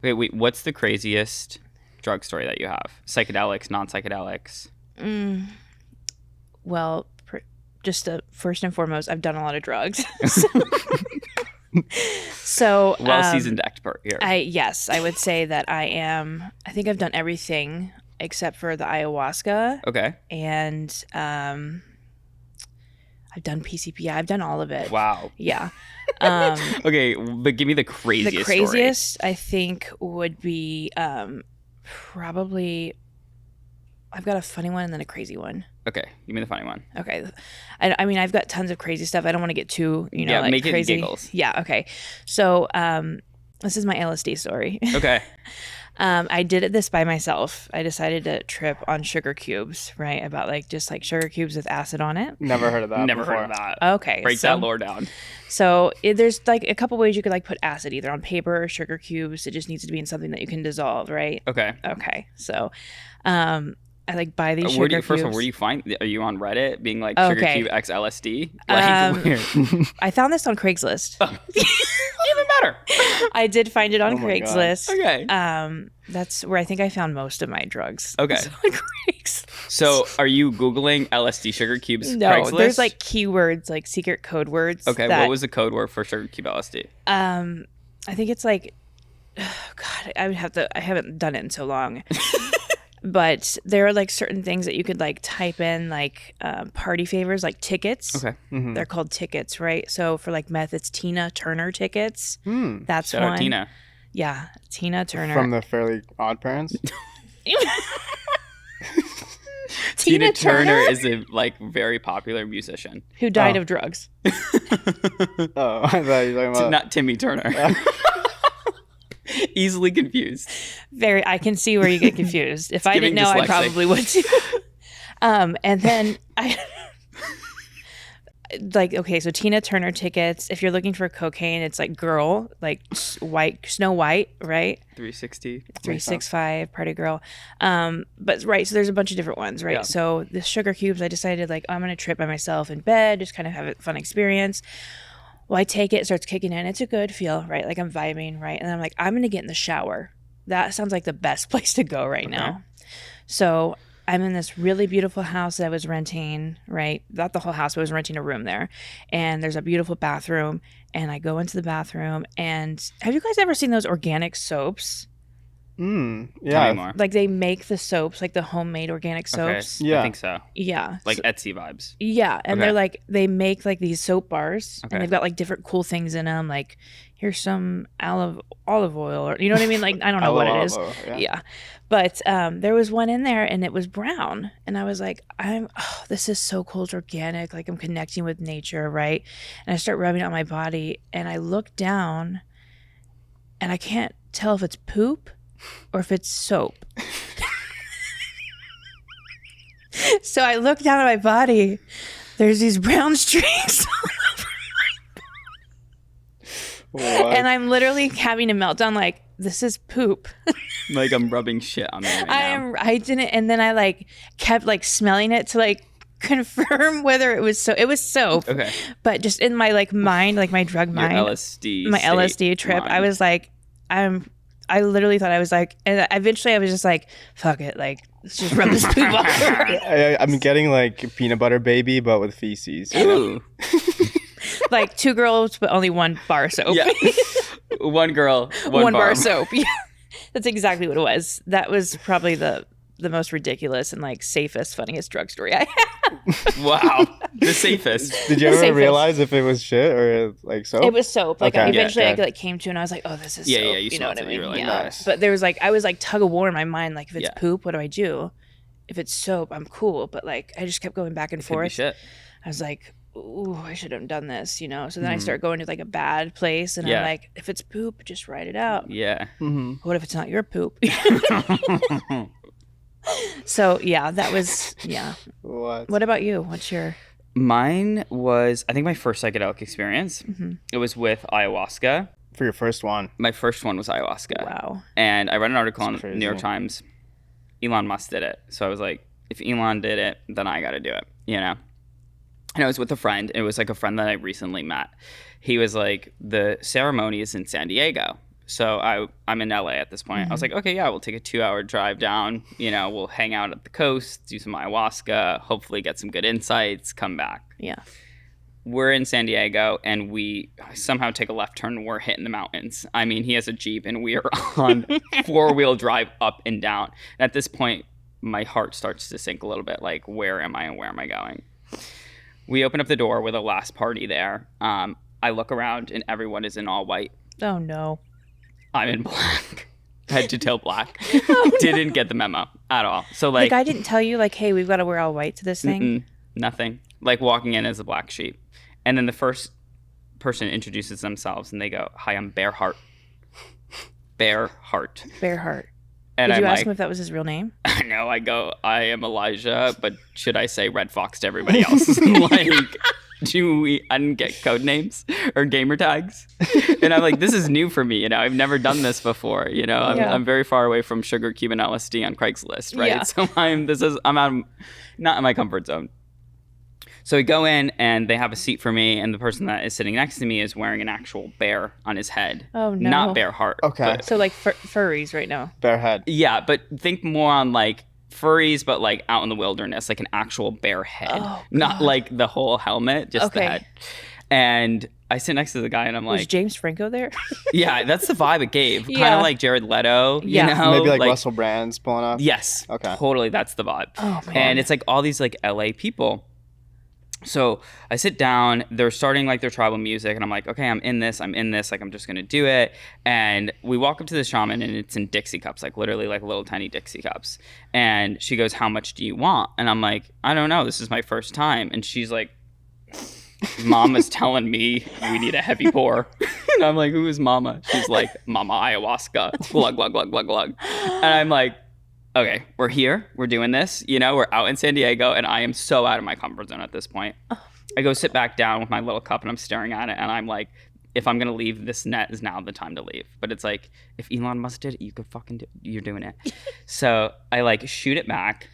Wait, what's the craziest drug story that you have? Psychedelics, non-psychedelics? Well, first and foremost, I've done a lot of drugs. So well-seasoned expert here. Yes, I would say that I think I've done everything except for the ayahuasca. Okay. And I've done PCP. Yeah, I've done all of it. Wow. Yeah. Okay, but give me the craziest story. I think would be probably, I've got a funny one and then a crazy one. Okay, give me the funny one. Okay. I mean, I've got tons of crazy stuff. I don't want to get too, like make crazy. It giggles. Yeah, okay. So this is my LSD story. Okay. I did this by myself. I decided to trip on sugar cubes, right? About just sugar cubes with acid on it. Never heard of that. Never before. heard of that. Okay. Break that lore down. So there's a couple ways you could put acid either on paper or sugar cubes. It just needs to be in something that you can dissolve, right? Okay. Okay. So I buy these sugar cubes. First of all, where do you find? Are you on Reddit being sugar cube x LSD? Weird. I found this on Craigslist. Even better. I did find it on Craigslist. Okay. That's where I think I found most of my drugs. Okay. So are you Googling LSD sugar cubes? No, Craigslist? there's keywords, secret code words. Okay. What was the code word for sugar cube LSD? I think it's God, I haven't done it in so long. But there are certain things that you could type in party favors, tickets. Okay. Mm-hmm. They're called tickets, right? So for meth, it's Tina Turner tickets. That's Shout one. out Tina. Yeah, Tina Turner. From the Fairly Odd Parents? Tina Turner is a very popular musician. Who died of drugs. Oh, I thought you were talking about... Not Timmy Turner. Easily confused. I can see where you get confused. If I didn't know, I probably would too. And then okay, so Tina Turner tickets. If you're looking for cocaine, it's girl, white, Snow White, right? 365, Party Girl. But right, so there's a bunch of different ones, right? Yeah. So the sugar cubes, I decided I'm gonna trip by myself in bed, just kind of have a fun experience. Well, I take it starts kicking in. It's a good feel, right? I'm vibing, right? And I'm I'm going to get in the shower. That sounds like the best place to go right now. So I'm in this really beautiful house that I was renting, right? Not the whole house, but I was renting a room there. And there's a beautiful bathroom. And I go into the bathroom. And have you guys ever seen those organic soaps? Yeah. They make the soaps, the homemade organic soaps. Okay. Yeah. I think so. Yeah. Etsy vibes. Yeah. And they're they make these soap bars. Okay. And they've got different cool things in them. Here's some olive oil, or you know what I mean? I don't know what it is. Oil, yeah. But there was one in there and it was brown. And I was this is so cool. It's organic. I'm connecting with nature, right? And I start rubbing it on my body and I look down and I can't tell if it's poop or if it's soap. So I look down at my body. There's these brown streaks all over my body. What? And I'm literally having a meltdown this is poop. I'm rubbing shit on me right now. I didn't, and then I kept smelling it to confirm whether it was soap. It was soap. Okay. But just in my mind, my drug mind, Your LSD my LSD trip, mind. I was I literally thought I was and eventually I was just fuck it, let's just rub this poop off. I'm getting peanut butter baby, but with feces. Ooh. 2 girls, but only 1 bar of soap. Yeah. One girl, one bar of soap. Yeah. That's exactly what it was. That was probably the most ridiculous and safest, funniest drug story I had. Wow. The safest. Did you ever realize if it was shit or soap? It was soap. Okay. Eventually Yeah. I came to and I was oh, this is soap. Yeah, you know what I smelled it. mean? You were Yeah. nice. But there was I was tug of war in my mind. If it's Yeah. poop, what do I do? If it's soap, I'm cool. But I just kept going back and Could be forth. shit. I was ooh, I should have done this, So then I start going to a bad place and Yeah. I'm if it's poop, just write it out. Yeah. Mm-hmm. What if it's not your poop? So yeah, that was What about you? What's your Mine was, I think, my first psychedelic experience. Mm-hmm. It was with ayahuasca. For your first one. My first one was ayahuasca. Wow. And I read an article on That's the crazy. New York Times. Elon Musk did it. So I was if Elon did it, then I got to do it, And I was with a friend. It was a friend that I recently met. He was the ceremony is in San Diego. So I'm in LA at this point. I was like, okay, yeah, we'll take a 2-hour drive down. You know, we'll hang out at the coast, do some ayahuasca, hopefully get some good insights, come back. Yeah. We're in San Diego, and we somehow take a left turn, and we're hitting the mountains. I mean, he has a Jeep, and we are on 4-wheel drive up and down. And at this point, my heart starts to sink a little bit, like, where am I and where am I going? We open up the door with a last party there. I look around, and everyone is in all white. Oh, no. I'm in black. Head to toe black. Didn't get the memo at all. So, Like, I didn't tell you, like, hey, we've got to wear all white to this thing? Nothing. Like, walking in as a black sheep. And then the first person introduces themselves, and they go, hi, I'm Bear Heart. Bear Heart. Bear Heart. And Did you I'm ask like, him if that was his real name? No, I go, I am Elijah, but should I say Red Fox to everybody else? Like, I didn't get code names or gamer tags. And I'm like, this is new for me. You know, I've never done this before. You know, I'm very far away from sugar, Cuban LSD on Craigslist, right? Yeah. So I'm not in my comfort zone. So we go in, and they have a seat for me, and the person that is sitting next to me is wearing an actual bear on his head. Oh, no. Not Bear Heart. Okay. But, So, like, furries right now. Bear head. yeah, but think more on, like, furries, but, like, out in the wilderness, like an actual bear head. Oh, not, like, the whole helmet, just the Okay. head. And I sit next to the guy, and I'm Was like, James Franco there? yeah, that's the vibe it gave. Kind Yeah. of like Jared Leto, Yeah. you know? Maybe like Russell Brand's pulling up. Yes. Okay. Totally, that's the vibe. Oh, man. And it's like all these like LA people. So I sit down, they're starting like their tribal music, and I'm like, okay, I'm in this, like I'm just gonna do it. And we walk up to the shaman, and it's in Dixie cups, like literally like little tiny Dixie cups. And she goes, how much do you want? And I'm like, I don't know, this is my first time. And she's like, Mama's telling me we need a heavy pour. And I'm like, who is Mama? She's like, Mama ayahuasca, glug, glug, glug, glug, glug. And I'm like, okay, we're here, we're doing this, you know, we're out in San Diego, and I am so out of my comfort zone at this point. I go sit back down with my little cup, and I'm staring at it, and I'm like, if I'm gonna leave, this net is now the time to leave. But it's like, if Elon Musk did it, you could fucking do it. You're doing it. So I like shoot it back.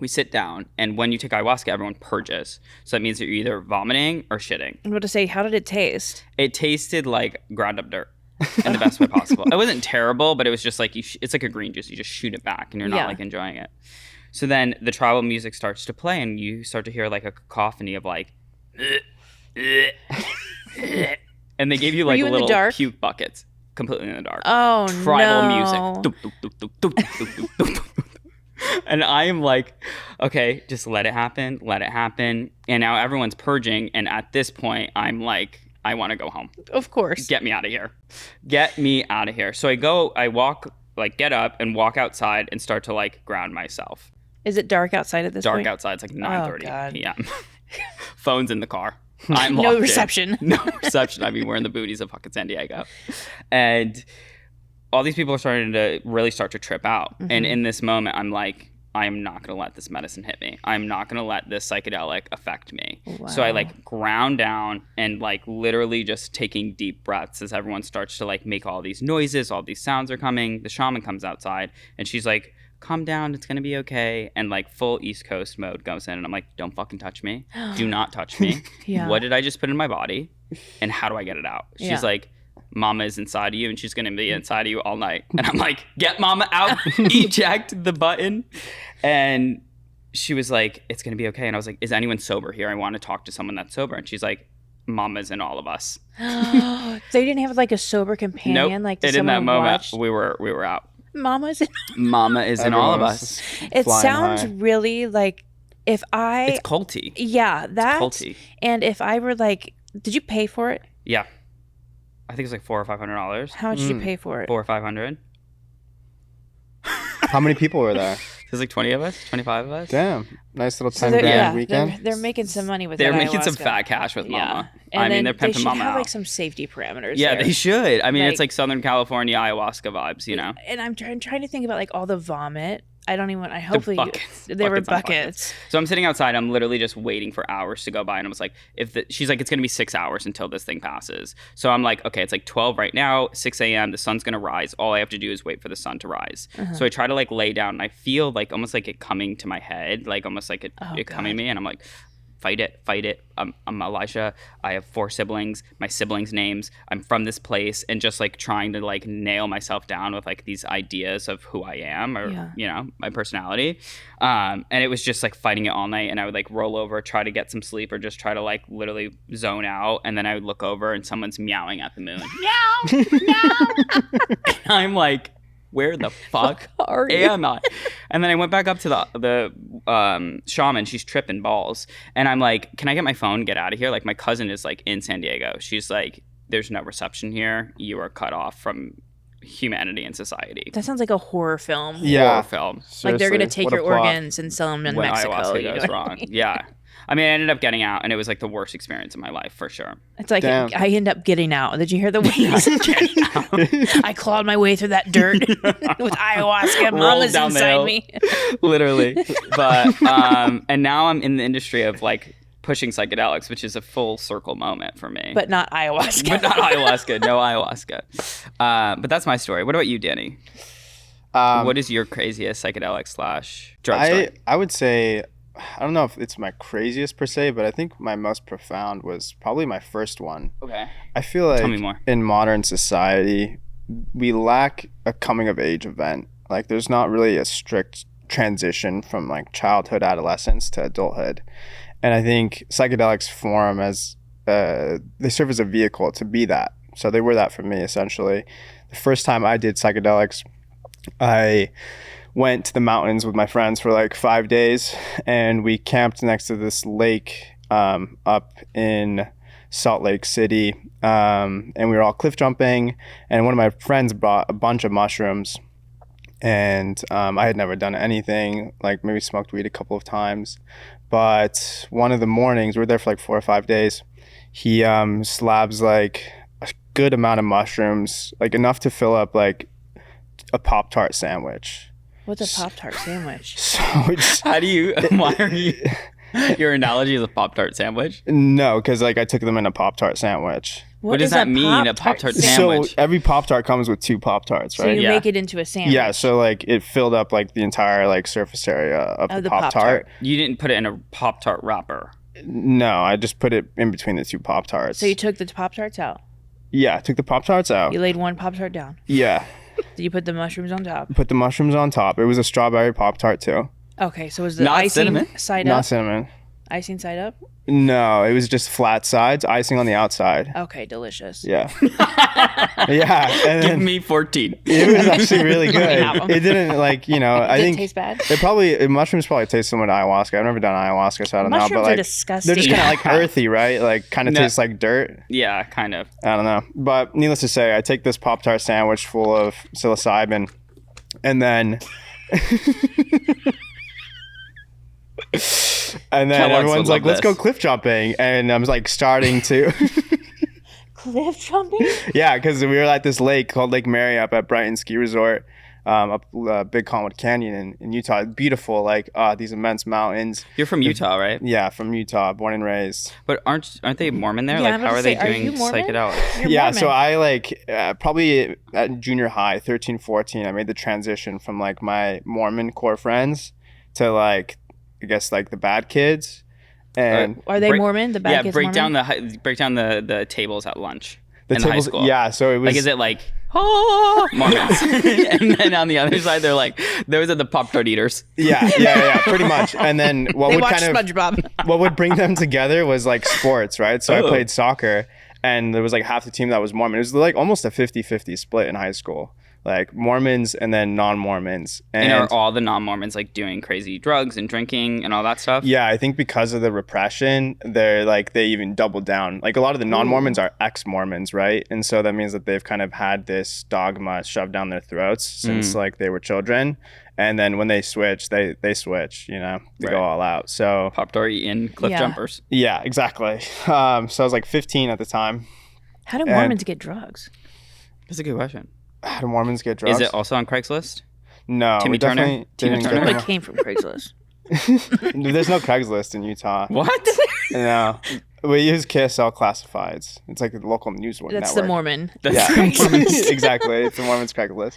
We sit down, and when you take ayahuasca, everyone purges. So that means that you're either vomiting or shitting. I'm about to say, how did it taste? It tasted like ground up dirt. In the best way possible. It wasn't terrible, but it was just like it's like a green juice. You just shoot it back, and you're not like enjoying it. So then the tribal music starts to play, and you start to hear like a cacophony of like, and they gave you like you in the little dark? puke buckets, completely in the dark. Oh, Tribal no. music. And I am like, okay, just let it happen, let it happen. And now everyone's purging, and at this point, I'm like, I want to go home. Of course. Get me out of here. Get me out of here. So I walk, like get up and walk outside and start to like ground myself. Is it dark outside at this Dark point? outside. It's like 9:30 God. p.m. Phone's in the car. I'm No locked in. reception. No reception. I mean, we're in the booties of fucking San Diego. And all these people are starting to really start to trip out. Mm-hmm. And in this moment, I'm like, I am not going to let this medicine hit me. I'm not going to let this psychedelic affect me. Wow. So I like ground down and like literally just taking deep breaths as everyone starts to like make all these noises, all these sounds are coming. The shaman comes outside, and she's like, calm down, it's going to be okay. And like full East Coast mode goes in, and I'm like, don't fucking touch me. Do not touch me. Yeah. What did I just put in my body? And how do I get it out? She's Yeah. like, Mama is inside of you, and she's going to be inside of you all night. And I'm like, get Mama out, eject the button. And she was like, it's going to be okay. And I was like, is anyone sober here? I want to talk to someone that's sober. And she's like, Mama's in all of us. They didn't have like a sober companion, Nope. like And in that moment, watch. we were out. Mama's in. Mama is in all of Everyone's us. It flying sounds high. really like if I. It's culty. Yeah, that. Culty. And if I were like, did you pay for it? Yeah. I think it's like $400 or $500. How much did you pay for it? 400 or 500. How many people were there? There's like 20 of us, 25 of us. Damn. Nice little So 10 grand yeah, weekend. they're making some money with They're that making some ayahuasca. fat cash with Mama. And I mean, then they're they pimping should Mama have out. like some safety parameters. Yeah, there. they should. I mean, Like- it's like Southern California ayahuasca vibes, you know? And I'm trying to think about like all the vomit. I don't even. I hopefully buckets. there were Buckets on buckets. So I'm sitting outside. I'm literally just waiting for hours to go by. And I was like, she's like, it's going to be 6 hours until this thing passes. So I'm like, okay, it's like 12 right now, 6 a.m. The sun's going to rise. All I have to do is wait for the sun to rise. So I try to like lay down, and I feel like almost like it coming to my head, like almost like it coming to me. And I'm like, fight it. I'm Elisha. I have 4 siblings. My siblings' names. I'm from this place, and just like trying to like nail myself down with like these ideas of who I am, or you know, my personality. And it was just like fighting it all night. And I would like roll over, try to get some sleep, or just try to like literally zone out. And then I would look over, and someone's meowing at the moon. Meow, meow. And I'm like, where the fuck am I? And then I went back up to the shaman. She's tripping balls. And I'm like, can I get my phone? Get out of here. Like, my cousin is like in San Diego. She's like, there's no reception here. You are cut off from humanity and society. That sounds like a horror film. Yeah. Horror film. Seriously, Like they're going to take what a your plot. organs and sell them in When Mexico. ayahuasca You know goes what I wrong. mean? Yeah. I mean, I ended up getting out, and it was like the worst experience of my life, for sure. It's like, Damn. I end up getting out. Did you hear the waves? I clawed my way through that dirt with ayahuasca. Mama's down the inside hill. me. Literally. But and now I'm in the industry of like pushing psychedelics, which is a full circle moment for me. But not ayahuasca. But not ayahuasca. No ayahuasca. But that's my story. What about you, Danny? What is your craziest psychedelic / drug story? I would say, I don't know if it's my craziest per se, but I think my most profound was probably my first one. Okay. I feel like Tell me more. in modern society, we lack a coming of age event. Like, there's not really a strict transition from like childhood, adolescence to adulthood. And I think psychedelics form as, they serve as a vehicle to be that. So they were that for me, essentially. The first time I did psychedelics, I went to the mountains with my friends for like 5 days, and we camped next to this lake up in Salt Lake City, and we were all cliff jumping, and one of my friends brought a bunch of mushrooms, and I had never done anything, like maybe smoked weed a couple of times, but one of the mornings, we were there for like 4 or 5 days, he slabs like a good amount of mushrooms, like enough to fill up like a Pop-Tart sandwich. What's a Pop-Tart sandwich? So it's, How do you? Why are you? Your analogy is a Pop-Tart sandwich. no, because like I took them in a Pop-Tart sandwich. What does is that mean, a Pop-Tart sandwich? So every Pop-Tart comes with 2 Pop-Tarts, So right? you Yeah. make it into a sandwich. Yeah, so like it filled up like the entire like surface area of the Pop-Tart. You didn't put it in a Pop-Tart wrapper. No, I just put it in between the 2 Pop-Tarts. So you took the Pop-Tarts out. Yeah, I took the Pop-Tarts out. You laid one Pop-Tart down. Yeah, Did you put the mushrooms on top? put the mushrooms on top. It was a strawberry Pop-Tart too. Okay, so was the Not icing cinnamon? side Not up? cinnamon. Icing side up? No, it was just flat sides, icing on the outside. Okay, delicious. Yeah. Yeah, and Give then me 14. it was actually really good. have 'em. It didn't like, you know, I Did it think taste bad? mushrooms probably taste similar to ayahuasca. I've never done ayahuasca, so I don't know. Mushrooms But are like, disgusting. they're just kind of like earthy, right? Like kind of No. tastes like dirt. Yeah, kind of. I don't know. But needless to say, I take this Pop-Tart sandwich full of psilocybin, and then Kellogg's everyone's would like, love let's go this. cliff jumping. And I'm like starting to, Cliff jumping? yeah, because we were at this lake called Lake Mary up at Brighton Ski Resort, up Big Collinwood Canyon in Utah. It's beautiful, like these immense mountains. You're from Utah, right? Yeah, from Utah, born and raised. But aren't they Mormon there? Yeah, like, I'm how about are to they say, are doing you Mormon? psychedelics? You're Yeah, Mormon. so I like probably at junior high, 13, 14, I made the transition from like my Mormon core friends to like, I guess like the bad kids. And Are they Mormon? The bad Yeah, kids break Mormon? down the tables at lunch the in high tables, school. yeah, so it was Like, is it like, oh, Mormons? And then on the other side, they're like, those are the Pop-Tart eaters. yeah, pretty much. And then what They would watch kind of SpongeBob. what would bring them together was like sports, right? So I Oh. played soccer, and there was like half the team that was Mormon. It was like almost a 50-50 split in high school. Like Mormons and then non-Mormons. And are all the non-Mormons like doing crazy drugs and drinking and all that stuff? Yeah, I think because of the repression, they're like, they even doubled down. Like a lot of the non-Mormons are ex-Mormons, right? And so that means that they've kind of had this dogma shoved down their throats since like they were children. And then when they switch, they switch, you know, they go Right. all out. So Pop-Tart eating cliff Yeah. jumpers. yeah, exactly. So I was like 15 at the time. How do Mormons get drugs? That's a good question. How do Mormons get drugs? Is it also on Craigslist? No, Timmy we Turner? definitely Tina didn't Turner? get Probably them. came from Craigslist. There's no Craigslist in Utah. What? No. We use KSL Classifieds. It's like a local news network. That's the Mormon. That's Yeah, Mormons. exactly. It's the Mormons Craigslist.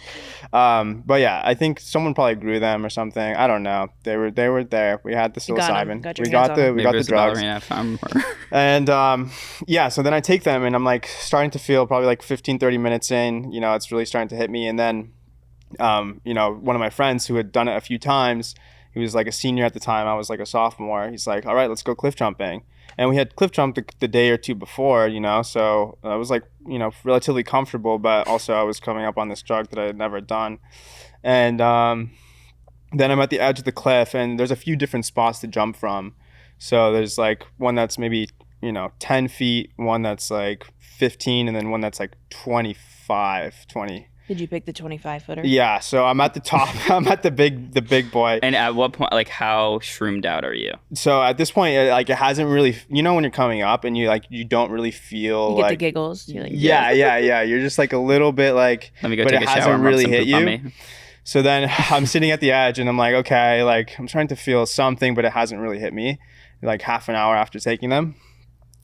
But yeah, I think someone probably grew them or something. I don't know. They were there. We had the psilocybin. We got the drugs. Ballerina Farm. And yeah, so then I take them and I'm like starting to feel probably like 15, 30 minutes in, you know, it's really starting to hit me. And then, you know, one of my friends who had done it a few times, he was like a senior at the time. I was like a sophomore. He's like, all right, let's go cliff jumping. And we had cliff jumped the day or two before, you know, so I was like, you know, relatively comfortable, but also I was coming up on this drug that I had never done. And then I'm at the edge of the cliff and there's a few different spots to jump from. So there's like one that's maybe, you know, 10 feet, one that's like 15, and then one that's like 20. Did you pick the 25-footer? Yeah, so I'm at the top. I'm at the big boy. And at what point, like, how shroomed out are you? So at this point, like, it hasn't really, you know, when you're coming up and you don't really feel you get like the giggles. You're like, yeah. You're just like a little bit like, Let me go but take it a shower. hasn't Rub really some hit poop on you. me. So then I'm sitting at the edge and I'm like, okay, like I'm trying to feel something, but it hasn't really hit me. Like half an hour after taking them.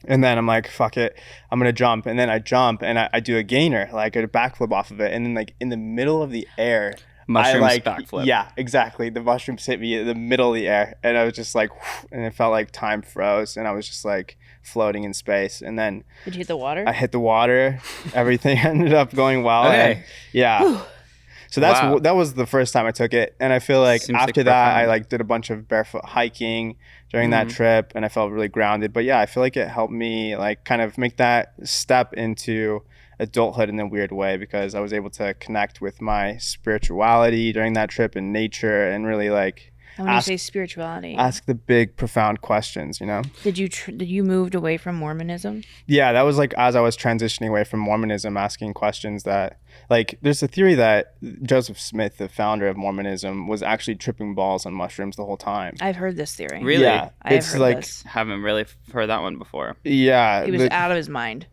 And then I'm like, fuck it, I'm going to jump. And then I jump and I do a gainer, like a backflip off of it. And then like in the middle of the air, Mushrooms I like, backflip. Yeah, exactly. The mushrooms hit me in the middle of the air. And I was just like, and it felt like time froze. And I was just like floating in space. And then did you hit the water? I hit the water. Everything ended up going well. Okay. And, yeah. So that was the first time I took it. And I feel like Seems after like that, profound. I like did a bunch of barefoot hiking during that trip and I felt really grounded. But yeah, I feel like it helped me like kind of make that step into adulthood in a weird way because I was able to connect with my spirituality during that trip and nature and really like And when you say spirituality, ask the big profound questions, you know? did you moved away from Mormonism? Yeah, that was like as I was transitioning away from Mormonism, asking questions that like there's a theory that Joseph Smith, the founder of Mormonism, was actually tripping balls on mushrooms the whole time. I've heard this theory. Really? Yeah, I have it's heard like this. Haven't really heard that one before. yeah, He was out of his mind.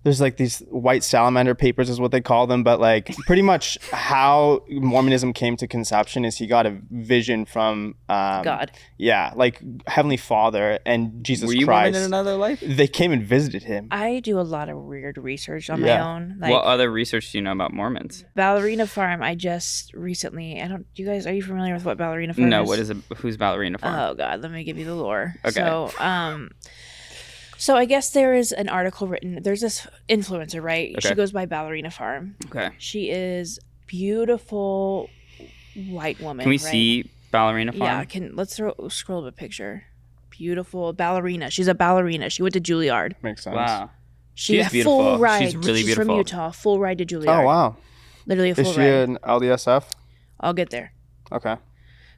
there's like these white salamander papers is what they call them, but like pretty much how Mormonism came to conception is he got a vision from God. Yeah, like Heavenly Father and Jesus Were you Christ. Mormon in another life? They came and visited him. I do a lot of weird research on Yeah. my own. Like What other research do you know about Mormons? Ballerina Farm, I just recently, are you familiar with what Ballerina Farm is? No, what is it? Who's Ballerina Farm? Oh God, let me give you the lore. Okay. So I guess there is an article written. There's this influencer, right? Okay. She goes by Ballerina Farm. Okay. She is beautiful white woman. Can we right? see Ballerina Farm? Yeah. Let's scroll up a picture. Beautiful ballerina. She's a ballerina. She went to Juilliard. Makes sense. Wow. She She's had beautiful. full ride. She's really She's beautiful. from Utah. Full ride to Juilliard. Oh wow. Literally a full Is she ride. an LDSF? I'll get there. Okay.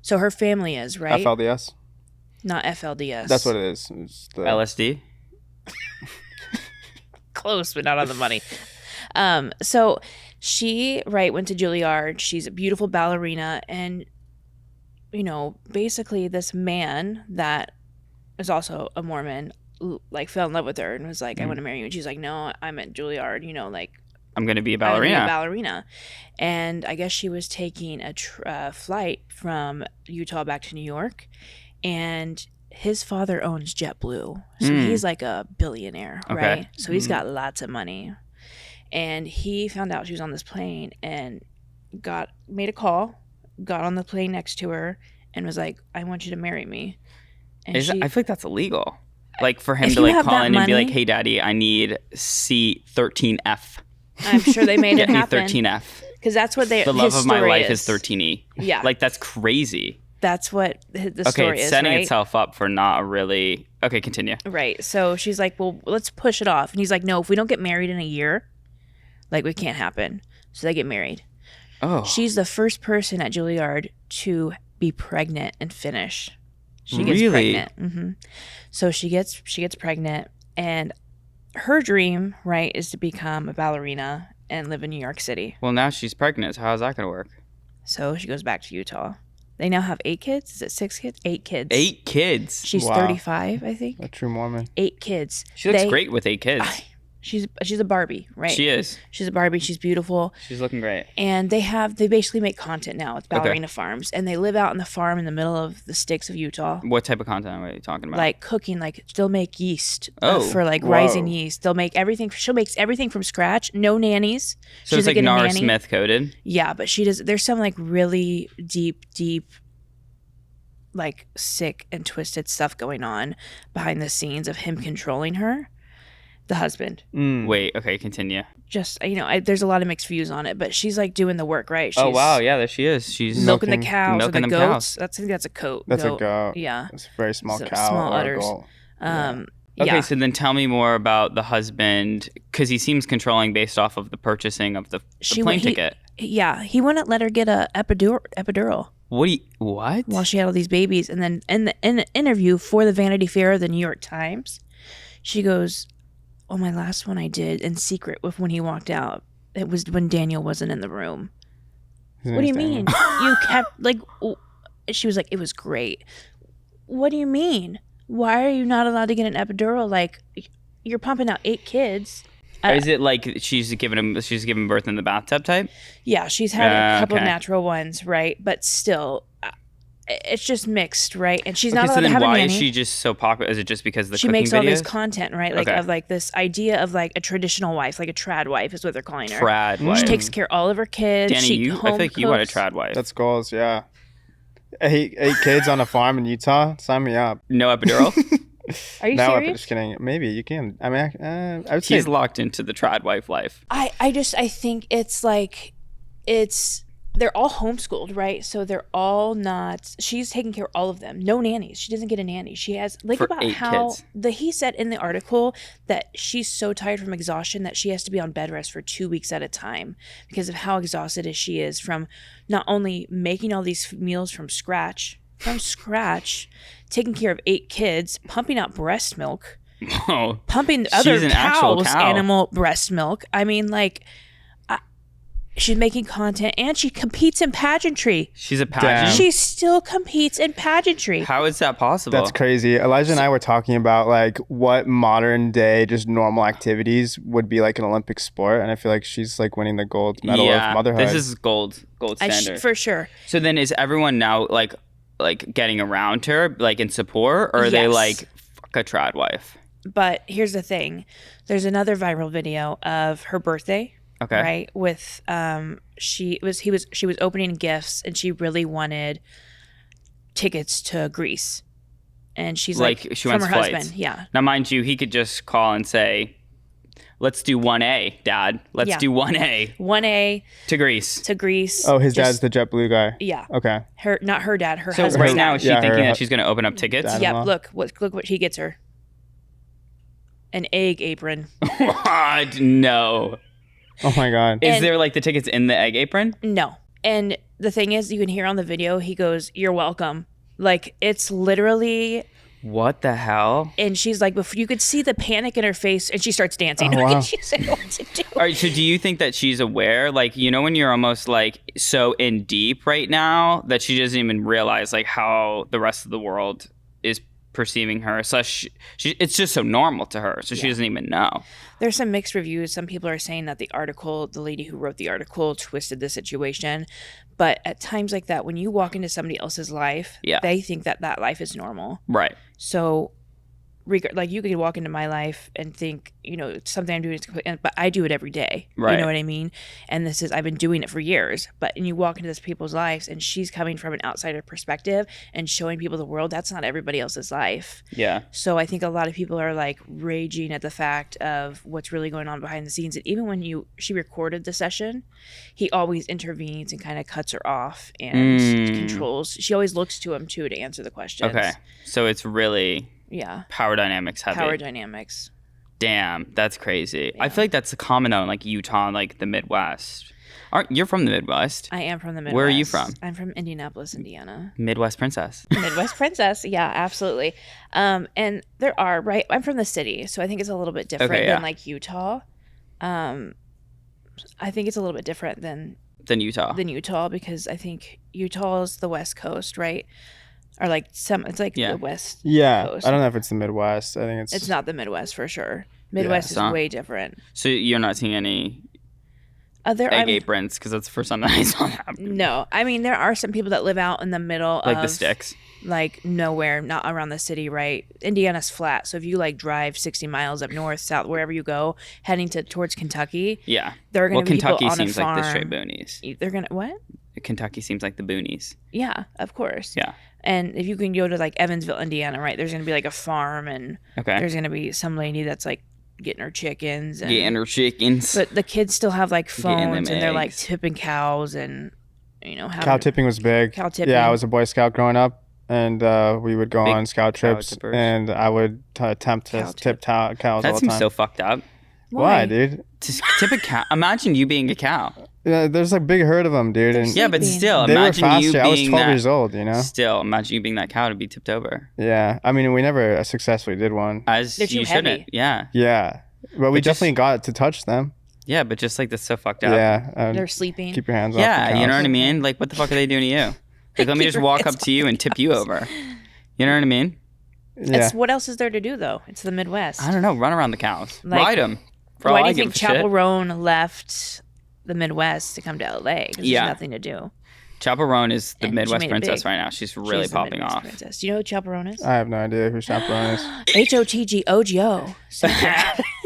So her family is right. FLDS? Not FLDS. That's what it is. It's the LSD? Close, but not on the money. So she went to Juilliard. She's a beautiful ballerina, and basically this man that is also a Mormon like fell in love with her and was like, I want to marry you. And she's like, no, I'm at Juilliard, like I'm going to be a I'm gonna be ballerina. a ballerina. And I guess she was taking a flight from Utah back to New York, and his father owns JetBlue, so he's like a billionaire, Okay. right? So he's got lots of money, and he found out she was on this plane and made a call, got on the plane next to her, and was like, I want you to marry me. And I feel like that's illegal. Like for him If to you like have call that in and be like, money- hey daddy, I need C13F. I'm sure they made Get it me happen 13F. because that's what The love of my life is 13E. Yeah. Like that's crazy. That's what the Okay, story it's is, setting right? itself up for not really. Okay, continue. Right. So she's like, well, let's push it off. And he's like, no, if we don't get married in a year, like it can't happen. So they get married. Oh, She's the first person at Juilliard to be pregnant and finish. She gets Really? pregnant. So she gets pregnant, and her dream, right, is to become a ballerina and live in New York City. well now she's pregnant. So how's that gonna work? So she goes back to Utah. They now have 8 kids. Is it 6 kids? 8 kids. 8 kids. She's Wow. 35, I think. a true Mormon. 8 kids. She looks They- great with 8 kids. She's a Barbie, right? She is. She's a Barbie. She's beautiful. She's looking great. And they basically make content now with Ballerina Farms, and they live out in the farm in the middle of the sticks of Utah. What type of content are you talking about? Like cooking, like they'll make yeast for like Whoa. rising yeast. They'll make everything. She makes everything from scratch. No nannies. So it's She doesn't like get a Nara nanny. Smith coded. Yeah, but she does. There's some like really deep, like sick and twisted stuff going on behind the scenes of him controlling her, the husband. Wait, okay, continue. Just there's a lot of mixed views on it, but she's like doing the work, right? She's Oh wow, yeah, there she is. She's milking the cows, milking or the them goats. cows. I think that's a goat. That's a goat. Yeah. It's a very small So, cow. small or a udders. goat. Yeah. Okay, so then tell me more about the husband, because he seems controlling based off of the purchasing of the plane ticket. He wouldn't let her get a epidural What? while she had all these babies. And then in the interview for the Vanity Fair of the New York Times, she goes, "Oh, my last one I did in secret with when he walked out. It was when Daniel wasn't in the room." His What do you name's mean? Daniel. You kept like, she was like, "It was great." What do you mean? Why are you not allowed to get an epidural? Like, you're pumping out 8 kids. Is it like she's giving birth in the bathtub type? Yeah, she's had a couple of Okay. natural ones, right? But still, it's just mixed, right? And she's not Okay, allowed so to then have a why nanny. is she just so popular? Is it just because of the She cooking makes all this videos? content, right? Like Okay. of like this idea of like a traditional wife, like a trad wife is what they're calling her. Trad She wife. takes care of all of her kids. Danny, she I home think you want a cooks. trad wife. That's goals, yeah. 8 kids on a farm in Utah? Sign me up. No epidural? Are you No, I'm serious? just kidding. Maybe you can. I mean, I would say He's locked into the trad wife life. I think it's like they're all homeschooled, right? So they're all not. She's taking care of all of them. No nannies. She doesn't get a nanny. She has think For about 8 how kids. he said in the article that she's so tired from exhaustion that she has to be on bed rest for 2 weeks at a time because of how exhausted she is from not only making all these meals from scratch, taking care of 8 kids, pumping out breast milk, Oh, pumping She's other an actual cows' cow. animal breast milk. I mean, like, she's making content and she competes in pageantry. she's a pageant. Damn. She still competes in pageantry. How is that possible? that's crazy. Elijah and I were talking about like what modern day just normal activities would be like an Olympic sport, and I feel like she's like winning the gold medal of motherhood. This is gold standard. For sure. So then is everyone now like getting around her, like in support, or are they Yes. like, fuck a trad wife? But here's the thing: there's another viral video of her birthday. Okay. Right. With she was opening gifts and she really wanted tickets to Greece, and she's like Like, she from wants her flights. husband. Yeah. Now, mind you, he could just call and say, let's do 1A, Dad. Let's Yeah. do 1A 1A to Greece. to Greece. Oh, his Just- dad's the JetBlue guy. Yeah. Okay. Not her dad. Her So husband's right now, dad. is she Yeah, thinking her that she's going to open up tickets? dad. Yeah, look what he gets her. An egg apron. What? No. Oh my God. Is And- there like the tickets in the egg apron? No. And the thing is, you can hear on the video, he goes, "You're welcome." Like, it's literally, What the hell? and she's like, before you could see the panic in her face, and she starts dancing. Oh, wow. She said what to do. All right, so do you think that she's aware? Like, you know, when you're almost like so in deep right now that she doesn't even realize like how the rest of the world is perceiving her. So she it's just so normal to her. So she doesn't even know. There's some mixed reviews. Some people are saying that the lady who wrote the article twisted the situation. But at times like that, when you walk into somebody else's life, Yeah. they think that life is normal. Right. So, like, you could walk into my life and think, something I'm doing is complete, but I do it every day. Right. You know what I mean? And I've been doing it for years. But and you walk into this people's lives, and she's coming from an outsider perspective and showing people the world. That's not everybody else's life. Yeah. So I think a lot of people are like raging at the fact of what's really going on behind the scenes. And even when she recorded the session, he always intervenes and kind of cuts her off and controls. She always looks to him too to answer the questions. Okay. So it's really Yeah. power dynamics heavy. Power dynamics. Damn, that's crazy. I feel like that's common though in like Utah and like the Midwest. You're from the Midwest? I am from the Midwest. Where are you from? I'm from Indianapolis, Indiana. Midwest princess. Midwest princess. Yeah, absolutely. And there are, right? I'm from the city, so I think it's a little bit different Okay, yeah. than like Utah. I think it's a little bit different than Utah. because I think Utah is the West Coast, right? Or like it's like Yeah. the West Yeah. Coast. I don't know if it's the Midwest. I think It's not the Midwest for sure. Midwest So- is way different. So you're not seeing any There, egg aprons because that's the first time that I saw that. no, I mean there are some people that live out in the middle Like of the sticks. like nowhere, not around the city, right? Indiana's flat, so if you like drive 60 miles up north, south, wherever you go, heading towards Kentucky, Yeah. there are going Well, to be Kentucky people on seems a like farm. the straight boonies. They're gonna what? Kentucky seems like the boonies. Yeah, of course. Yeah. And if you can go to like Evansville, Indiana, right? There's gonna be like a farm, and Okay. there's gonna be some lady that's like getting her chickens, and Getting her chickens. but the kids still have like Getting them phones, and they're like eggs. tipping cows, and having Cow tipping was big. Cow tipping. Yeah, I was a Boy Scout growing up, and we would go Big on scout cow trips, tippers. and I would attempt Cow to tip cows That all the seems time. so fucked up. Why, dude? To tip a cow. Imagine you being a cow. Yeah, there's a big herd of them, dude, and Yeah, but Sleeping. still, they were imagine you faster. I was being 12 that. years old, you know. Still, imagine you being that cow to be tipped over. Yeah, I mean, we never successfully did one. As They're too you shouldn't. heavy. Yeah. Yeah, but we But just- definitely got to touch them. Yeah, but just like that's so fucked up. Yeah, They're sleeping. keep your hands off. Yeah, the you know cows. what I mean? Like, what the fuck are they doing to you? Like, let me Keep just your walk hands up to you and tip you over. You know what I mean? Yeah, It's what else is there to do though? It's the Midwest. I don't know. Run around the cows. Like, Ride them. Why do you think Chapel Roan left the Midwest to come to LA? Because Yeah. there's nothing to do. Chapel Roan is the And she Midwest made it princess big. right now. She's really She's the popping Midwest off. Princess. Do you know who Chapel Roan is? I have no idea who Chaperone is. HOTGOGO. I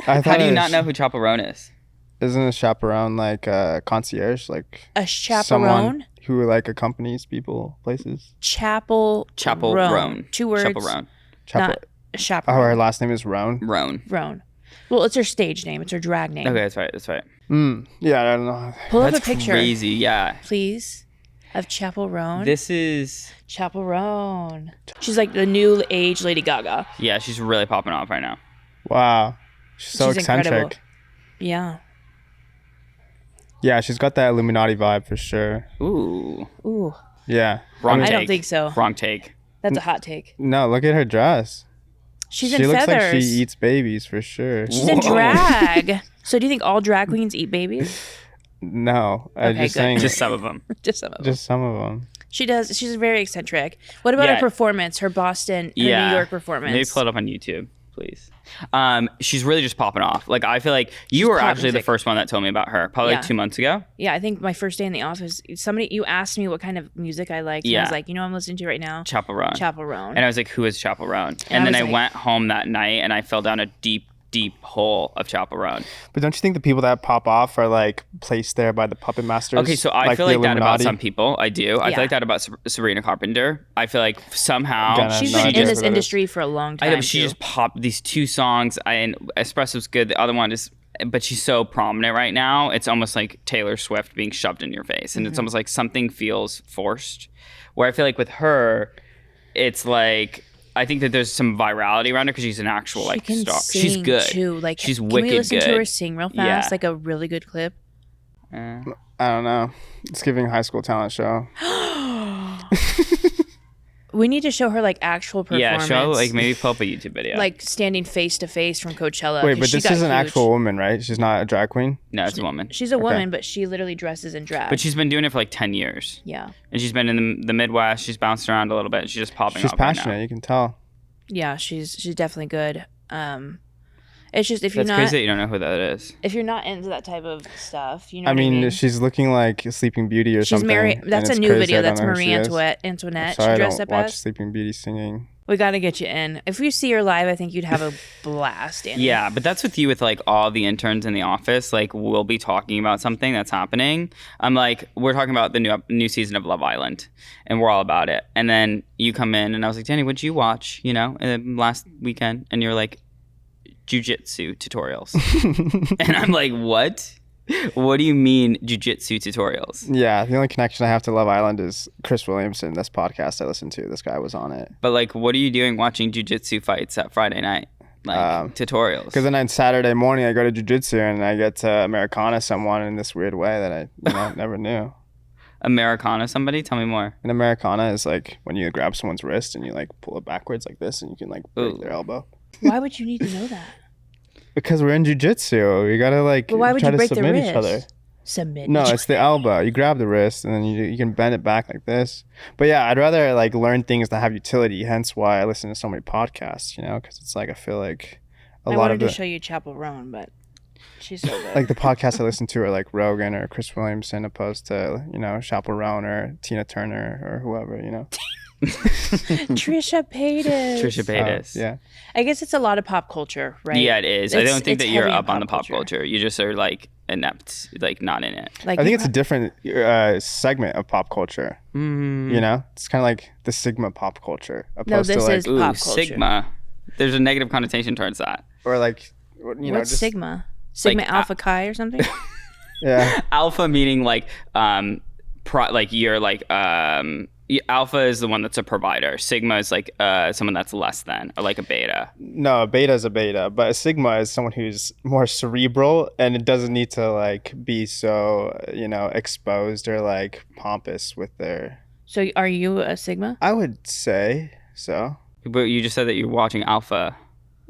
How thought do you it not was- know who Chapel Roan is? Isn't a chaperone like a concierge, like A someone chaperone? who like accompanies people places? Chapel Roan. 2 words. Chapel Roan. Not a Oh, chaperone. her last name is Roan. Roan. Roan. Well, it's her stage name. It's her drag name. Okay, that's right. That's right. Yeah, I don't know. Pull up That's a picture, crazy. Yeah. please, of Chapel Roan. This is. Chapel Roan. She's like the new age Lady Gaga. Yeah, she's really popping off right now. Wow, she's so She's eccentric. incredible. Yeah. Yeah, she's got that Illuminati vibe for sure. Ooh. Ooh. Yeah. Wrong I take. don't think so. Wrong take. That's a hot take. No, look at her dress. She's She in looks feathers. like she eats babies for sure. She's in Whoa. drag. So do you think all drag queens eat babies? No, I'm Okay, just good. saying. Just some of them. Just some of them. Just some of them. She does. She's very eccentric. What about Yeah. her performance? Her Boston, her Yeah. New York performance. Maybe pull it up on YouTube, please. She's really just popping off. Like, I feel like you were pop actually the music. first one that told me about her, probably Yeah. like 2 months ago. Yeah, I think my first day in the office, you asked me what kind of music I liked. And I Yeah. was like, I'm listening to right now. Chapel Roan. Chapel Roan. And I was like, who is Chapel Roan? And And I then was I like- went home that night and I fell down a deep, deep hole of Chapel Roan. But don't you think the people that pop off are like placed there by the puppet masters? Okay, so I feel the like that about Illuminati? some people. I do. I Yeah. feel like that about Sabrina Carpenter. I feel like somehow Again, She's no been idea in who this that is. industry for a long I time. know she too. just popped these 2 songs. And Espresso's good. The other one is, but she's so prominent right now. It's almost like Taylor Swift being shoved in your face, and Mm-hmm. it's almost like something feels forced. Where I feel like with her, it's like I think that there's some virality around her because she's an actual She like can star. sing She's good. too. Like, She's can wicked we listen to good. her sing real fast? Yeah. Like a really good clip. Uh, I don't know. It's giving high school talent show. We need to show her like actual yeah, performance. show like maybe pull up a YouTube video. like standing face to face from Coachella. Wait, 'cause but she this got is an huge. actual woman, right? She's not a drag queen. no, it's a woman, She's a woman, but she literally dresses in drag. but she's been doing it for like 10 years, yeah, and she's been in the Midwest. She's bounced around a little bit. She's just popping. She's off right now. passionate. You can tell. yeah, she's definitely good. It's just if you're That's not crazy that you don't know who that is. if you're not into that type of stuff, you know. I what mean, she's looking like Sleeping Beauty or she's something. Mary. and That's a it's new crazy video. I don't That's know who Marie she is. Antoinette. Sorry, She I dressed don't up watch as. Sleeping Beauty singing. We got to get you in. If you see her live, I think you'd have a blast. Annie. Yeah, but that's with you with like all the interns in the office. Like we'll be talking about something that's happening. I'm like, we're talking about the new season of Love Island, and we're all about it. And then you come in, and I was like, Danny, what'd you watch? Last weekend, and you're like, jujitsu tutorials, and I'm like, what? What do you mean jujitsu tutorials? Yeah, the only connection I have to Love Island is Chris Williamson. This podcast I listened to, this guy was on it. But like, what are you doing watching jujitsu fights at Friday night? Like tutorials. Because then on Saturday morning I go to jiu-jitsu and I get to Americana someone in this weird way that I never knew. Americana, somebody tell me more. And Americana is like when you grab someone's wrist and you like pull it backwards like this and you can like break Ooh. their elbow. Why would you need to know that? Because we're in jiu-jitsu. We gotta like But why would try you to break the submit wrist? each other. Submit. No, it's the elbow. You grab the wrist and then you can bend it back like this. But yeah, I'd rather like learn things that have utility. Hence why I listen to so many podcasts, because it's like I feel like a I lot wanted of to the show you Chapel Roan, but she's so good. like the podcasts I listen to are like Rogan or Chris Williamson, opposed to Chapel Roan or Tina Turner or whoever. Trisha Paytas. Trisha Paytas. Yeah. I guess it's a lot of pop culture, right? Yeah, it is. I don't think it's that you're heavy in up on the pop culture. You just are like inept, like not in it. Like I think it's a different segment of pop culture. It's kind of like the Sigma pop culture, opposed this to like is pop culture. Sigma. There's a negative connotation towards that. or like What's just Sigma? Sigma like, Alpha Chi or something? yeah. Alpha meaning like you're like alpha is the one that's a provider. Sigma is like someone that's less than, or like a beta. No, a beta is a beta, but a Sigma is someone who's more cerebral, and it doesn't need to like be so exposed or like pompous with their. So are you a Sigma? I would say so. But you just said that you're watching Alpha.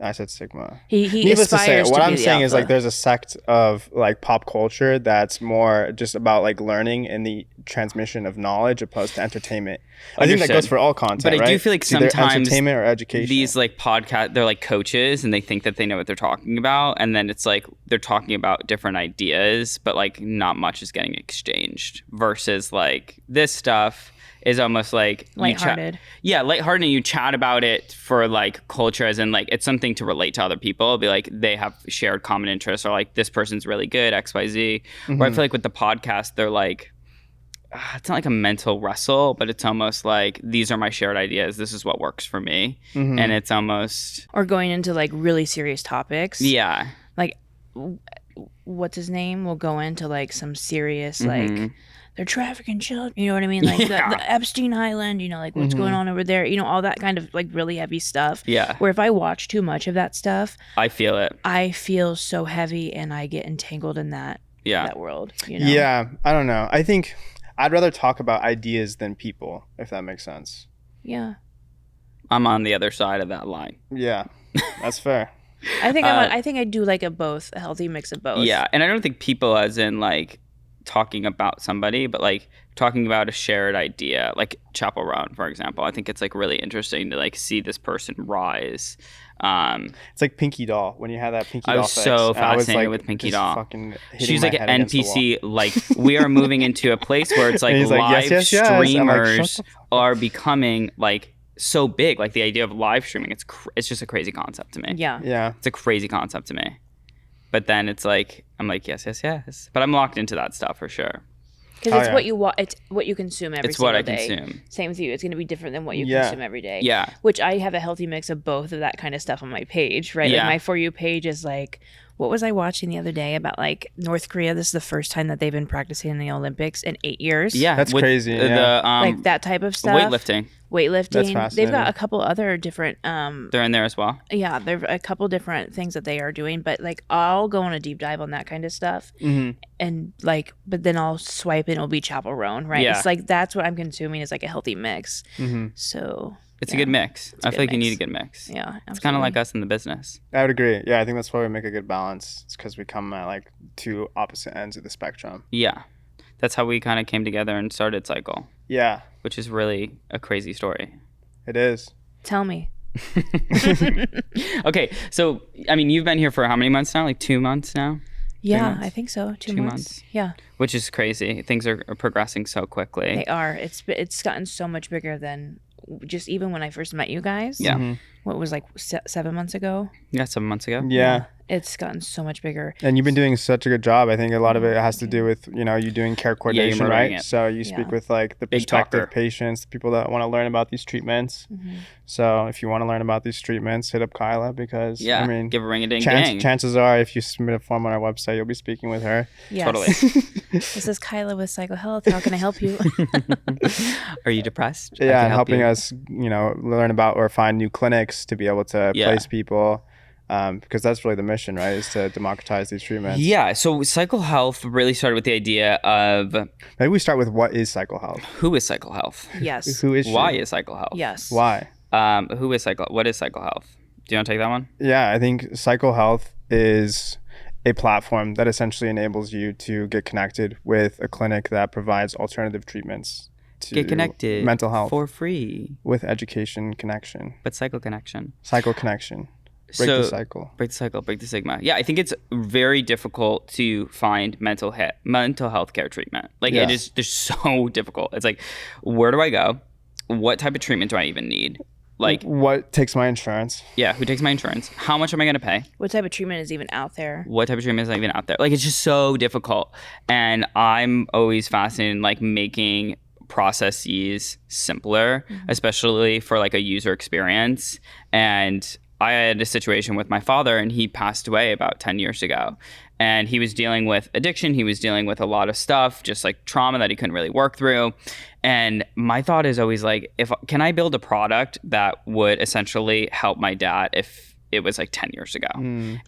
I said Sigma. He Needless to say, aspires what to I'm be the saying is alpha. like there's a sect of like pop culture that's more just about like learning and the transmission of knowledge opposed to entertainment. I think that Understood. goes for all content. But I do right? feel like It's either sometimes entertainment or education. These like podcast, they're like coaches, and they think that they know what they're talking about, and then it's like they're talking about different ideas, but like not much is getting exchanged. Versus like this stuff is almost like lighthearted. Lighthearted. And you chat about it for like culture, as in like it's something to relate to other people. It'll be like they have shared common interests, or like this person's really good, XYZ. Where I feel like with the podcast, they're like, it's not like a mental wrestle, but it's almost like these are my shared ideas. This is what works for me, and it's almost Or going into like really serious topics. yeah. Like, what's his name? We'll go into like some serious like. They're trafficking children, you know what I mean? Like the Epstein Island, like what's going on over there, all that kind of like really heavy stuff. Yeah. Where if I watch too much of that stuff, I feel it. I feel so heavy and I get entangled in that world. Yeah, I don't know. I think I'd rather talk about ideas than people, if that makes sense. Yeah. I'm on the other side of that line. Yeah, that's fair. I think I think I do like a healthy mix of both. Yeah, and I don't think people as in like talking about somebody, but like talking about a shared idea, like Chapel Roan, for example. I think it's like really interesting to like see this person rise. It's like Pinky Doll. When you had that Pinky Doll I was fix, so and I was, fascinated like, with Pinky just Doll. fucking hitting She's my like head an against the wall. NPC. Like we are moving into a place where it's like And he's like, live yes, yes, yes. I'm like, streamers shut the fuck up. are becoming like so big. Like the idea of live streaming, it's just a crazy concept to me. Yeah. Yeah. It's a crazy concept to me. But then it's like I'm like yes. But I'm locked into that stuff for sure. Because it's yeah. what you it's what you consume every It's single what I day. consume. Same with you. It's going to be different than what you Yeah. consume every day. Yeah. Which I have a healthy mix of both of that kind of stuff on my page, right? Yeah. Like my For You page is like, what was I watching the other day about like North Korea? This is the first time that they've been practicing in the Olympics in 8 years. Yeah, That's with crazy, The yeah. Like that type of stuff. weightlifting, Weightlifting. That's They've fascinating. got a couple other different they're in there as well. yeah, there's a couple different things that they are doing, but like I'll go on a deep dive on that kind of stuff, and like, but then I'll swipe and it'll be Chapel Roan, right? Yeah. It's like that's what I'm consuming is like a healthy mix. So It's a good mix. I feel like you need a good mix. yeah, It's kind of like us in the business. I would agree. Yeah, I think that's why we make a good balance. It's because we come at like two opposite ends of the spectrum. Yeah, that's how we kind of came together and started Psycle, Yeah, which is really a crazy story. it is. Tell me. Okay, so I mean, you've been here for how many months now? Like 2 months now, Yeah, months? I think so. 2 2 months. months. Yeah, which is crazy. Things are progressing so quickly. they are. It's gotten so much bigger than just even when I first met you guys. Yeah. What was like 7 months ago? Yeah, 7 months ago. Yeah. It's gotten so much bigger. And you've been doing such a good job. I think a lot of it has to do with, you doing care coordination, murdering right? it. So you speak Yeah. with like the Big prospective talker. patients, the people that want to learn about these treatments. So if you want to learn about these treatments, hit up Kyla because Yeah, I mean, give a ring a ding ding. chances are if you submit a form on our website, you'll be speaking with her. Yes. Totally. This is Kyla with Psycle Health. How can I help you? Are you depressed? I Yeah, can and help helping you. us, learn about or find new clinics to be able to Yeah. place people. Because that's really the mission, right? Is to democratize these treatments. Yeah, so Psycle Health really started with the idea of Maybe we start with what is Psycle Health? who is Psycle Health? Yes. Who is she? Why is Psycle Health? Yes. Why? Who is Psycle? What is Psycle Health? Do you want to take that one? Yeah, I think Psycle Health is a platform that essentially enables you to get connected with a clinic that provides alternative treatments to Get connected. mental health for free. with education connection, But Psycho Connection. Psycho connection. Break the cycle. Break the cycle. Break the stigma. Yeah, I think it's very difficult to find mental health care treatment. Like it is just so difficult. It's like, where do I go? What type of treatment do I even need? Like, what takes my insurance? Yeah, who takes my insurance? How much am I going to pay? What type of treatment is even out there? What type of treatment is even out there? Like, it's just so difficult. And I'm always fascinated in like making processes simpler, especially for like a user experience. And I had a situation with my father, and he passed away about 10 years ago. And he was dealing with addiction. He was dealing with a lot of stuff, just like trauma that he couldn't really work through. And my thought is always like, can I build a product that would essentially help my dad if it was like 10 years ago?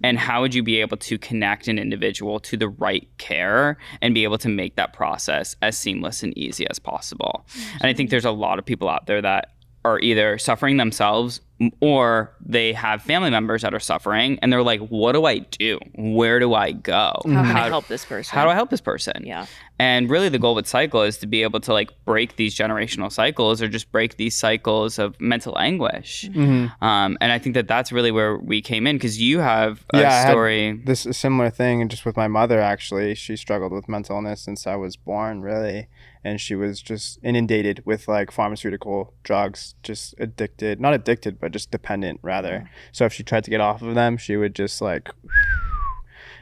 And how would you be able to connect an individual to the right care and be able to make that process as seamless and easy as possible? And I think there's a lot of people out there that are either suffering themselves or they have family members that are suffering, and they're like, what do I do? Where do I go? How can I help this person? How do I help this person? Yeah. And really the goal with Psycle is to be able to like break these generational cycles, or just break these cycles of mental anguish. And I think that that's really where we came in, because you have a story. I had a similar thing, and just with my mother, actually. She struggled with mental illness since I was born, really. And she was just inundated with like pharmaceutical drugs, just addicted, not addicted, but just dependent rather. So if she tried to get off of them, she would just like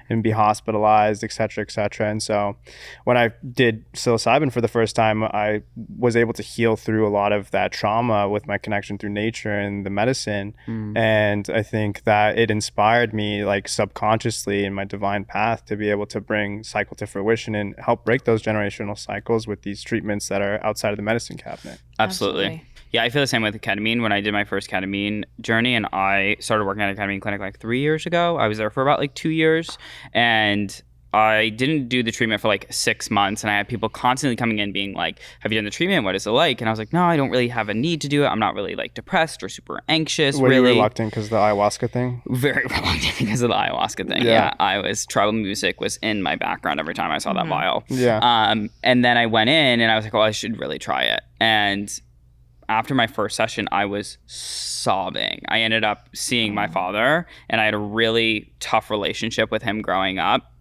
and be hospitalized, et cetera, et cetera. And so when I did psilocybin for the first time, I was able to heal through a lot of that trauma with my connection through nature and the medicine. And I think that it inspired me like subconsciously in my divine path to be able to bring Psycle to fruition and help break those generational cycles with these treatments that are outside of the medicine cabinet. Absolutely. Yeah, I feel the same with ketamine. When I did my first ketamine journey, and I started working at a ketamine clinic like 3 years ago, I was there for about like 2 years, and I didn't do the treatment for like 6 months, and I had people constantly coming in being like, have you done the treatment? What is it like? And I was like, no, I don't really have a need to do it. I'm not really like depressed or super anxious. Were you reluctant because of the ayahuasca thing? Very reluctant because of the ayahuasca thing. Yeah, tribal music was in my background every time I saw that vial. And then I went in and I was like, well, I should really try it. And after my first session, I was sobbing. I ended up seeing my father, and I had a really tough relationship with him growing up.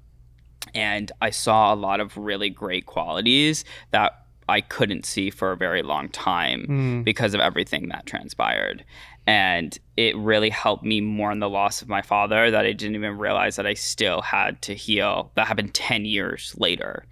And I saw a lot of really great qualities that I couldn't see for a very long time because of everything that transpired. And it really helped me mourn the loss of my father that I didn't even realize that I still had to heal. That happened 10 years later.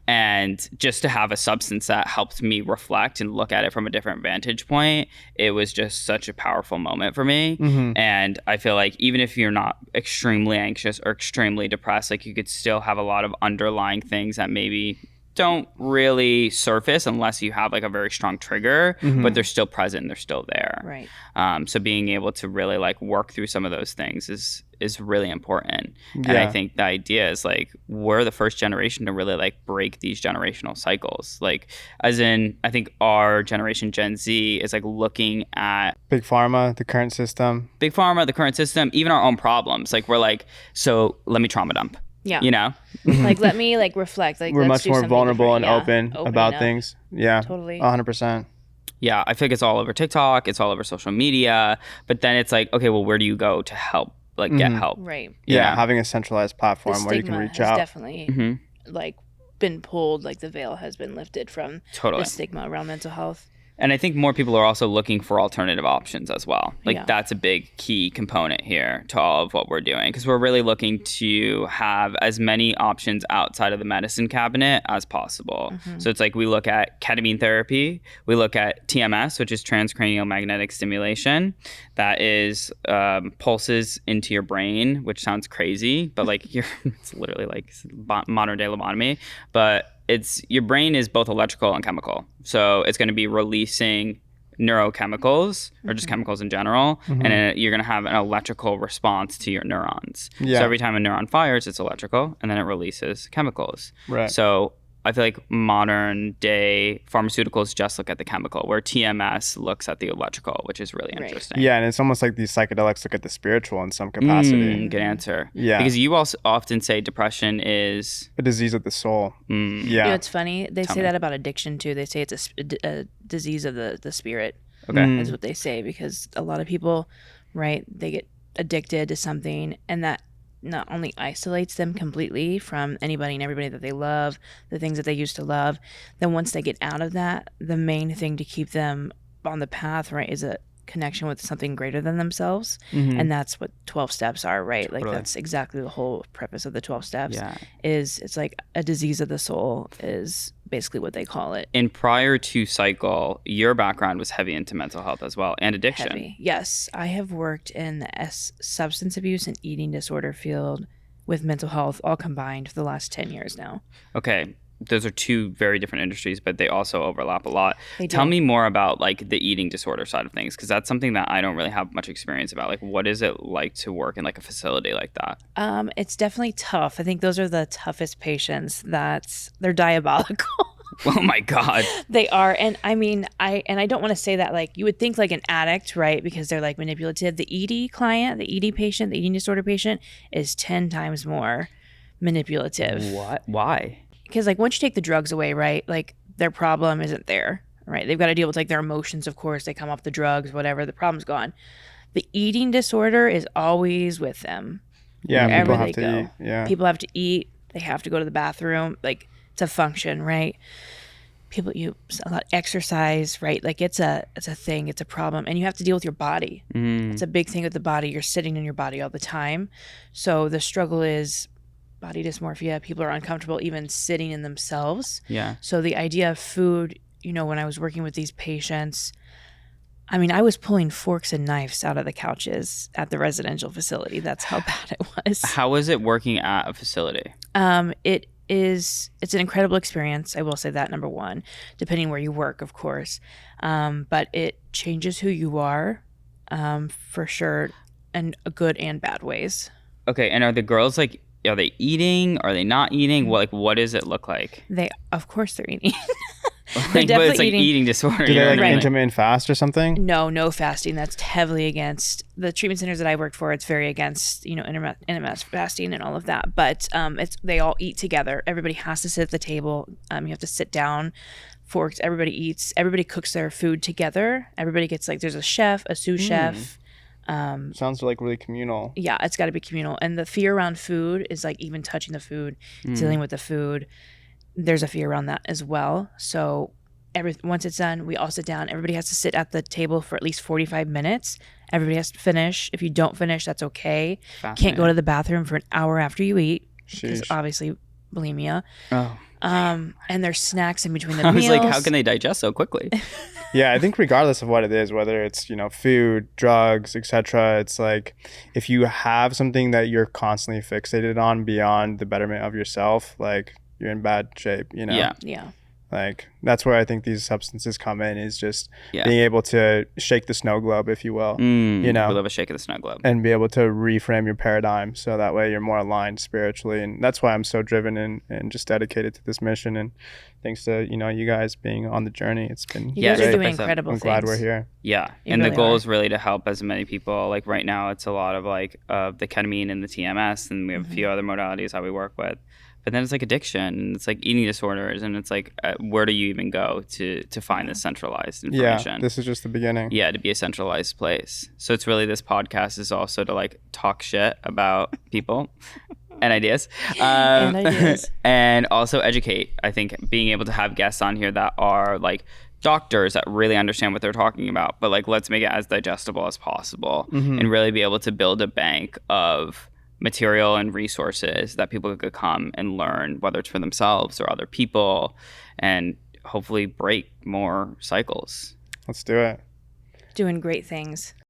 And just to have a substance that helped me reflect and look at it from a different vantage point, it was just such a powerful moment for me. And I feel like even if you're not extremely anxious or extremely depressed, like you could still have a lot of underlying things that maybe don't really surface unless you have like a very strong trigger, but they're still present, they're still there. Right. So being able to really like work through some of those things is really important. And I think the idea is like we're the first generation to really like break these generational cycles. Like as in, I think our generation, Gen Z, is like looking at Big Pharma, the current system, even our own problems. Like we're like, so let me trauma dump. Yeah. You know? Like, let me like reflect. Like, we're let's much more vulnerable and open about up. things. Yeah. Totally. 100%. Yeah. I think it's all over TikTok. It's all over social media. But then it's like, okay, well, where do you go to help? Like, get help? Right. Yeah. Having a centralized platform where you can reach out. Definitely like been pulled, like the veil has been lifted from the stigma around mental health. And I think more people are also looking for alternative options as well. Like that's a big key component here to all of what we're doing, because we're really looking to have as many options outside of the medicine cabinet as possible. So it's like we look at ketamine therapy, we look at TMS, which is transcranial magnetic stimulation. That is pulses into your brain, which sounds crazy, but like it's literally like modern day lobotomy. But your brain is both electrical and chemical. So it's going to be releasing neurochemicals or just chemicals in general. And you're going to have an electrical response to your neurons. So every time a neuron fires, it's electrical, and then it releases chemicals. Right. So I feel like modern day pharmaceuticals just look at the chemical, where TMS looks at the electrical, which is really interesting. Yeah, and it's almost like these psychedelics look at the spiritual in some capacity. Good answer. Yeah. Because you also often say depression is a disease of the soul. Yeah. You know, it's funny. They say that about addiction too. They say it's a disease of the spirit. Okay. Is what they say, because a lot of people, right, they get addicted to something, and that not only isolates them completely from anybody and everybody that they love, the things that they used to love, then once they get out of that, the main thing to keep them on the path, right, is a connection with something greater than themselves. And that's what 12 steps are, right? Like that's exactly the whole preface of the 12 steps. Is it's like a disease of the soul is basically what they call it. And prior to Psycle, your background was heavy into mental health as well and addiction. Heavy. Yes, I have worked in the substance abuse and eating disorder field with mental health all combined for the last 10 years now. Okay. Those are two very different industries, but they also overlap a lot. They do. Tell me more about like the eating disorder side of things, because that's something that I don't really have much experience about. Like, what is it like to work in like a facility like that? It's definitely tough. I think those are the toughest patients. They're diabolical. Oh my God. They are. And I mean, I don't want to say that like you would think like an addict, right? Because they're like manipulative. The ED client, the ED patient, the eating disorder patient is 10 times more manipulative. What? Why? Because like once you take the drugs away, right, like their problem isn't there, right? They've got to deal with like their emotions, of course. They come off the drugs, whatever, the problem's gone. The eating disorder is always with them. Yeah, wherever people have they to go. eat. Yeah. People have to eat. They have to go to the bathroom. Like it's a function, right? People use a lot of exercise, right? Like it's a thing, it's a problem. And you have to deal with your body. It's a big thing with the body. You're sitting in your body all the time. So the struggle is body dysmorphia. People are uncomfortable even sitting in themselves. Yeah. So the idea of food, you know, when I was working with these patients, I mean, I was pulling forks and knives out of the couches at the residential facility. That's how bad it was. How is it working at a facility? It's an incredible experience. I will say that, number one, depending where you work, of course. But it changes who you are, for sure, in good and bad ways. Okay. And are the girls like, are they eating? Are they not eating? What does it look like? Of course they're eating. Like, but it's like eating disorder. Do they like Right. intermittent fast or something? No fasting. That's heavily against the treatment centers that I worked for. It's very against, you know, intermittent fasting and all of that. But they all eat together. Everybody has to sit at the table. You have to sit down. Forks. Everybody eats. Everybody cooks their food together. Everybody gets like there's a chef, a sous chef. Sounds like really communal. Yeah, it's got to be communal. And the fear around food is like even touching the food, dealing with the food. There's a fear around that as well. So once it's done, we all sit down. Everybody has to sit at the table for at least 45 minutes. Everybody has to finish. If you don't finish, that's okay. Can't go to the bathroom for an hour after you eat. Because obviously bulimia. Oh. And there's snacks in between the I was meals. like, how can they digest so quickly? Yeah, I think regardless of what it is, whether it's, you know, food, drugs, etc., it's like if you have something that you're constantly fixated on beyond the betterment of yourself, like you're in bad shape, you know? Yeah. Like that's where I think these substances come in, is just being able to shake the snow globe, if you will, you know, we love a shake of the snow globe, and be able to reframe your paradigm so that way you're more aligned spiritually. And that's why I'm so driven and just dedicated to this mission. And thanks to, you know, you guys being on the journey, it's been You guys are great. doing incredible I'm things. glad we're here. Yeah. You And really the goal are. is really to help as many people. Like right now, it's a lot of like the ketamine and the TMS, and we have a few other modalities that we work with. But then it's like addiction, and it's like eating disorders, and it's like where do you even go to find this centralized information? Yeah, this is just the beginning. Yeah, to be a centralized place. So it's really, this podcast is also to like talk shit about people and ideas. And also educate. I think being able to have guests on here that are like doctors that really understand what they're talking about, but like let's make it as digestible as possible and really be able to build a bank of material and resources that people could come and learn, whether it's for themselves or other people, and hopefully break more cycles. Let's do it. Doing great things.